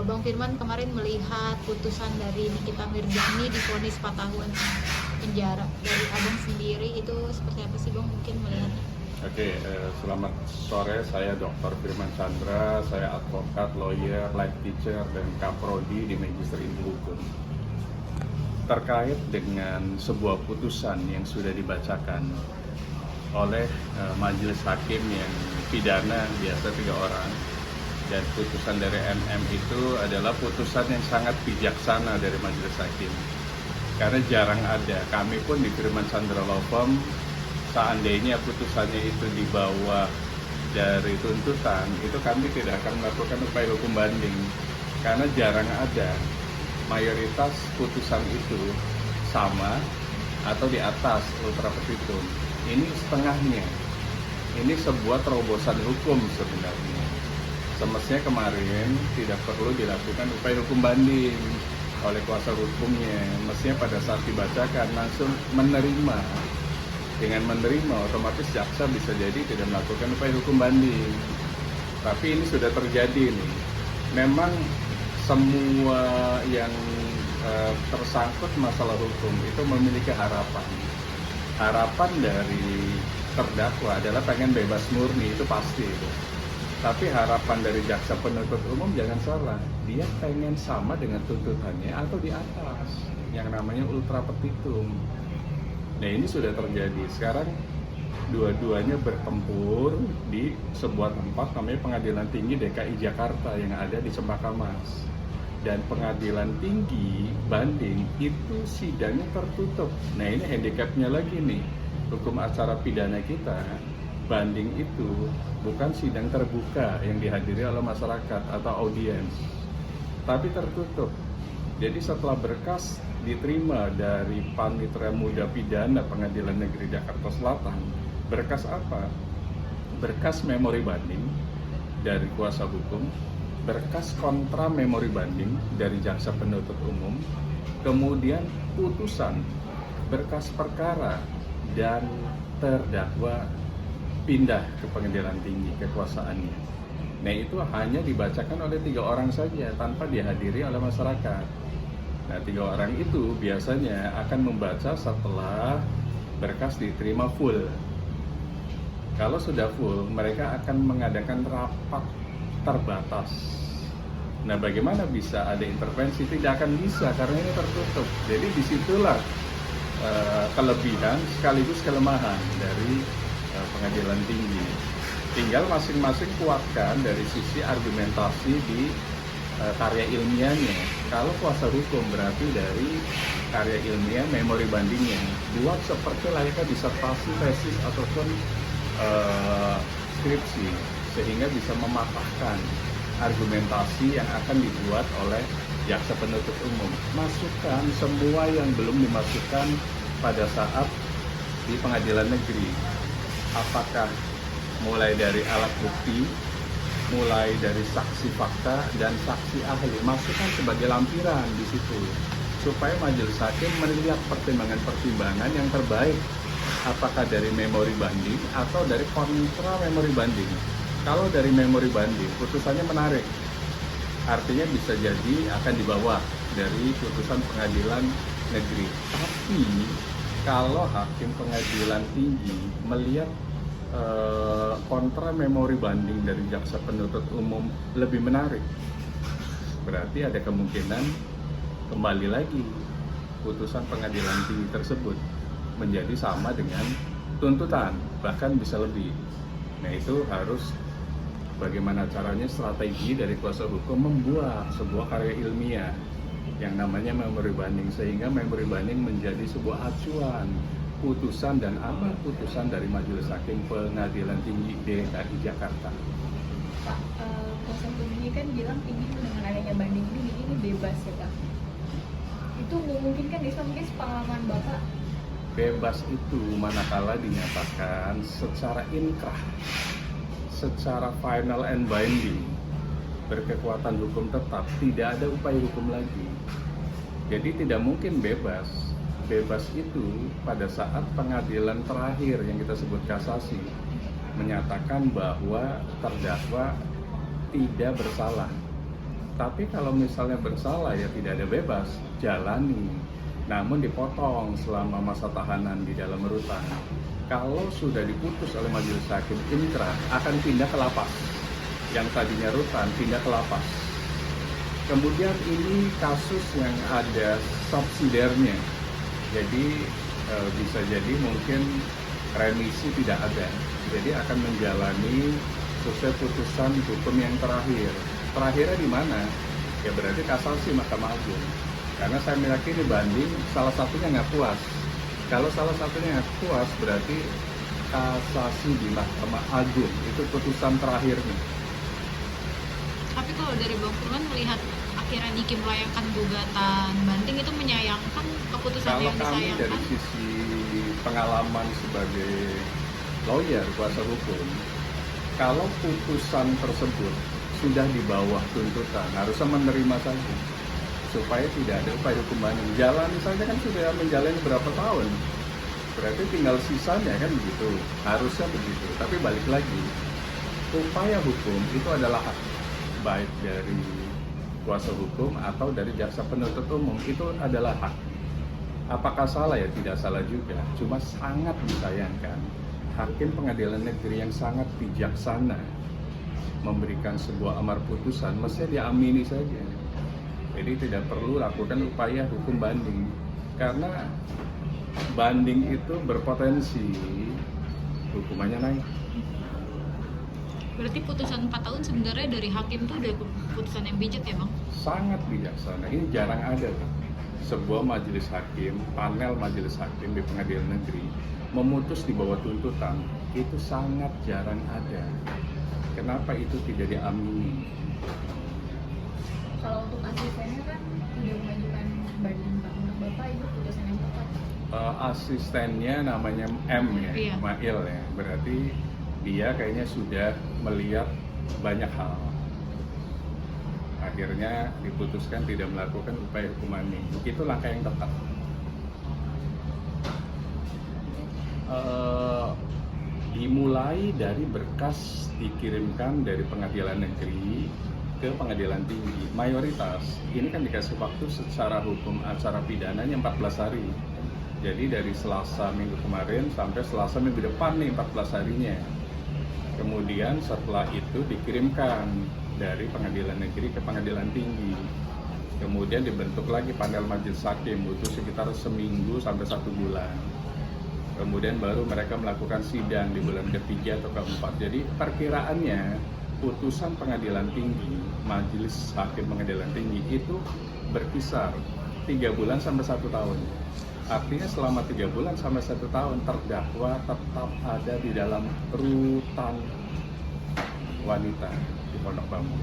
Bang Firman kemarin melihat putusan dari Nikita Mirzani divonis 4 tahun penjara. Dari Abang sendiri itu seperti apa sih Bang mungkin melihatnya? Oke, selamat sore. Saya Dr. Firman Chandra. Saya advokat, lawyer, life teacher, dan kaprodi di Magister Ilmu Hukum. Terkait dengan sebuah putusan yang sudah dibacakan oleh majelis hakim yang pidana biasa 3 orang, dan putusan dari MM itu adalah putusan yang sangat bijaksana dari majelis hakim. Karena jarang ada, kami pun di Firman Chandra Law Firm, seandainya putusannya itu di bawah dari tuntutan, itu kami tidak akan melakukan upaya hukum banding. Karena jarang ada, mayoritas putusan itu sama atau di atas ultra petitum. Ini setengahnya. Ini sebuah terobosan hukum sebenarnya. Semestinya kemarin tidak perlu dilakukan upaya hukum banding oleh kuasa hukumnya. Mestinya pada saat dibacakan langsung menerima. Dengan menerima, otomatis jaksa bisa jadi tidak melakukan upaya hukum banding. Tapi ini sudah terjadi nih. Memang semua yang tersangkut masalah hukum itu memiliki harapan. Harapan dari terdakwa adalah pengen bebas murni, itu pasti itu. Tapi harapan dari jaksa penuntut umum jangan salah, dia pengen sama dengan tuntutannya atau di atas, yang namanya ultra petitum. Nah ini sudah terjadi. Sekarang dua-duanya bertempur di sebuah tempat namanya Pengadilan Tinggi DKI Jakarta yang ada di Cempaka Mas. Dan Pengadilan Tinggi banding itu sidangnya tertutup. Nah ini handicapnya lagi nih, hukum acara pidana kita, banding itu bukan sidang terbuka yang dihadiri oleh masyarakat atau audiens, tapi tertutup. Jadi setelah berkas diterima dari Panitera Muda Pidana Pengadilan Negeri Jakarta Selatan, berkas apa? Berkas memori banding dari kuasa hukum, berkas kontra memori banding dari jaksa penuntut umum, kemudian putusan, berkas perkara, dan terdakwa pindah ke pengadilan tinggi kekuasaannya. Nah itu hanya dibacakan oleh 3 orang saja tanpa dihadiri oleh masyarakat. Nah 3 orang itu biasanya akan membaca setelah berkas diterima full. Kalau sudah full, mereka akan mengadakan rapat terbatas. Nah bagaimana bisa ada intervensi? Tidak akan bisa karena ini tertutup. Jadi disitulah kelebihan sekaligus kelemahan dari pengadilan tinggi. Tinggal masing-masing kuatkan dari sisi argumentasi di karya ilmiahnya. Kalau kuasa hukum berarti dari karya ilmiah, memori bandingnya buat seperti layaknya disertasi, tesis ataupun skripsi, sehingga bisa mematahkan argumentasi yang akan dibuat oleh jaksa penuntut umum. Masukkan semua yang belum dimasukkan pada saat di pengadilan negeri. Apakah mulai dari alat bukti, mulai dari saksi fakta dan saksi ahli, masukkan sebagai lampiran di situ supaya majelis hakim melihat pertimbangan-pertimbangan yang terbaik, apakah dari memori banding atau dari kontra memori banding. Kalau dari memori banding putusannya menarik, artinya bisa jadi akan dibawa dari putusan pengadilan negeri. Tapi kalau hakim pengadilan tinggi melihat kontra memori banding dari jaksa penuntut umum lebih menarik, berarti ada kemungkinan kembali lagi putusan pengadilan tinggi tersebut menjadi sama dengan tuntutan, bahkan bisa lebih. Nah itu harus bagaimana caranya strategi dari kuasa hukum membuat sebuah karya ilmiah yang namanya memori banding, sehingga memori banding menjadi sebuah acuan putusan dan amar putusan dari Majelis Hakim Pengadilan Tinggi DKI Jakarta. Pak, kuasa hukum ini kan bilang ini dengan adanya banding ini bebas ya Pak. Itu memungkinkan bisa mungkin pengalaman Bapak? Bebas itu manakala dinyatakan secara inkrah, secara final and binding, berkekuatan hukum tetap, tidak ada upaya hukum lagi. Jadi tidak mungkin bebas. Bebas itu pada saat pengadilan terakhir yang kita sebut kasasi menyatakan bahwa terdakwa tidak bersalah. Tapi kalau misalnya bersalah ya tidak ada bebas, jalani. Namun dipotong selama masa tahanan di dalam rutan. Kalau sudah diputus oleh majelis hakim inkrah, akan pindah ke lapas. Yang tadinya rutan pindah ke lapas. Kemudian ini kasus yang ada subsidiarnya. Jadi bisa jadi mungkin remisi tidak ada. Jadi akan menjalani sesuai putusan hukum yang terakhir. Terakhirnya di mana? Ya berarti kasasi Mahkamah Agung. Karena saya meyakini banding salah satunya nggak puas. Kalau salah satunya nggak puas berarti kasasi di Mahkamah Agung itu putusan terakhirnya. Tapi kalau dari Bang Firman melihat akhirnya Niki melayangkan gugatan banding itu menyayangkan keputusan Kalau yang kami disayangkan. dari sisi pengalaman sebagai lawyer kuasa hukum, kalau putusan tersebut sudah di bawah tuntutan, harusnya menerima saja supaya tidak ada upaya hukum banding. Jalani saja kan sudah menjalani berapa tahun, berarti tinggal sisanya kan begitu, harusnya begitu. Tapi balik lagi, upaya hukum itu adalah hak, baik dari kuasa hukum atau dari jaksa penuntut umum, itu adalah hak. Apakah salah? Ya tidak salah juga, cuma sangat disayangkan hakim pengadilan negeri yang sangat bijaksana memberikan sebuah amar putusan mestinya diamini saja. Jadi tidak perlu lakukan upaya hukum banding, karena banding itu berpotensi hukumannya naik. Berarti putusan 4 tahun sebenarnya dari hakim itu udah putusan yang bijak ya Bang? Sangat bijaksana, ini jarang ada loh. Sebuah majelis hakim, panel majelis hakim di pengadilan negeri memutus di bawah tuntutan, itu sangat jarang ada. Kenapa itu tidak diamini? Kalau untuk asistennya kan udah mengajukan banding Pak, menurut Bapak itu putusan yang tepat? Asistennya namanya M ya, Iya. Mail ya. Berarti dia kayaknya sudah melihat banyak hal. Akhirnya diputuskan tidak melakukan upaya hukum banding. Itu langkah yang tepat. Dimulai dari berkas dikirimkan dari pengadilan negeri ke pengadilan tinggi. Mayoritas ini kan dikasih waktu secara hukum acara pidananya 14 hari. Jadi dari Selasa minggu kemarin sampai Selasa minggu depan nih 14 harinya. Kemudian setelah itu dikirimkan dari pengadilan negeri ke pengadilan tinggi. Kemudian dibentuk lagi panel majelis hakim, butuh sekitar seminggu sampai 1 bulan. Kemudian baru mereka melakukan sidang di bulan ketiga atau keempat. Jadi perkiraannya putusan pengadilan tinggi, majelis hakim pengadilan tinggi itu berkisar 3 bulan sampai 1 tahun. Artinya selama 3 bulan sampai 1 tahun terdakwa tetap ada di dalam rutan wanita di Pondok Bambu.